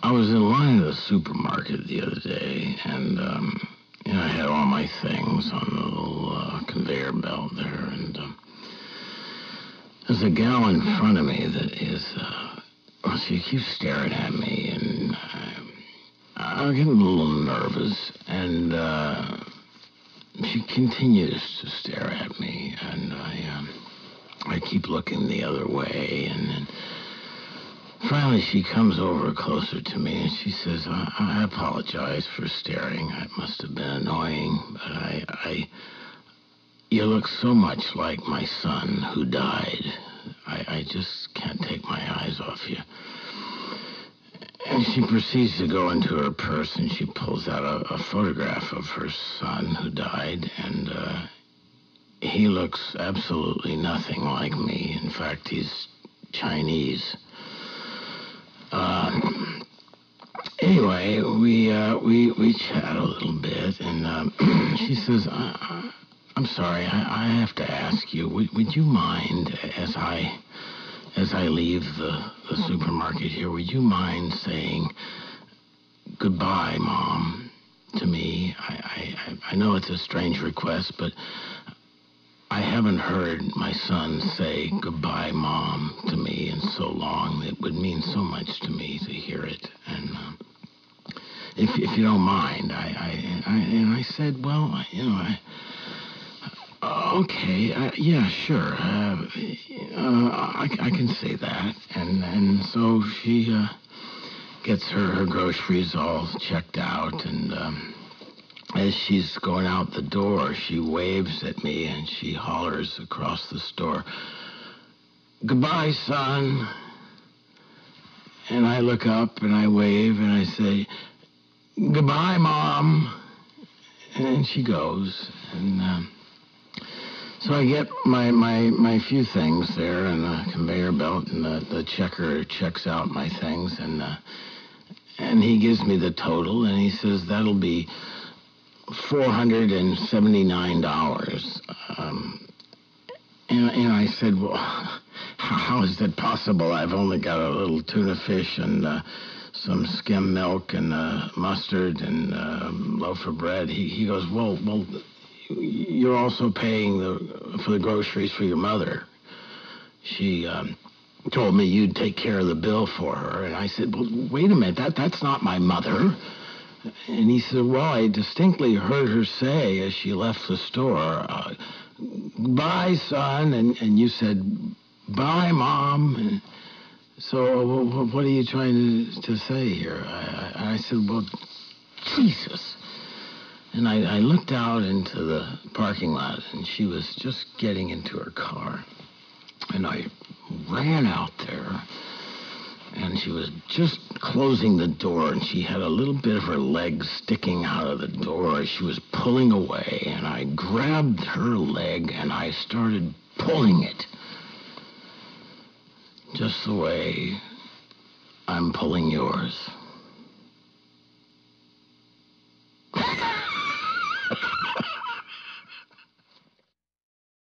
I was in line at the supermarket the other day, and I had all my things on the little conveyor belt there, and there's a gal in front of me that is, she keeps staring at me, and I'm getting a little nervous, and she continues to stare at me, and I keep looking the other way, and then finally she comes over closer to me, and she says, I apologize for staring. It must have been annoying, but you look so much like my son who died. I just can't take my eyes off you. And she proceeds to go into her purse, and she pulls out a photograph of her son who died, and he looks absolutely nothing like me. In fact, he's Chinese. Anyway, we chat a little bit, and she says, I'm sorry, I have to ask you, would you mind, as I leave the supermarket here, would you mind saying goodbye, Mom, to me? I know it's a strange request, but I haven't heard my son say goodbye, Mom, to me in so long. It would mean so much to me to hear it. And if you don't mind, I said, well, okay, yeah, sure. I can say that. And so she gets her groceries all checked out, and as she's going out the door, she waves at me, and she hollers across the store, goodbye, son. And I look up, and I wave, and I say, goodbye, Mom. And she goes, and so I get my few things there in the conveyor belt, and the checker checks out my things, and he gives me the total, and he says, that'll be $479. And I said, well, how is that possible? I've only got a little tuna fish and some skim milk and mustard and a loaf of bread. He goes, well, you're also paying for the groceries for your mother. She told me you'd take care of the bill for her. And I said, well, wait a minute, that's not my mother. And he said, well, I distinctly heard her say as she left the store, bye, son, and you said, bye, Mom. And so what are you trying to say here? I said, well, Jesus. And I looked out into the parking lot, and she was just getting into her car. And I ran out there, and she was just closing the door, and she had a little bit of her leg sticking out of the door as she was pulling away, and I grabbed her leg, and I started pulling it. Just the way I'm pulling yours.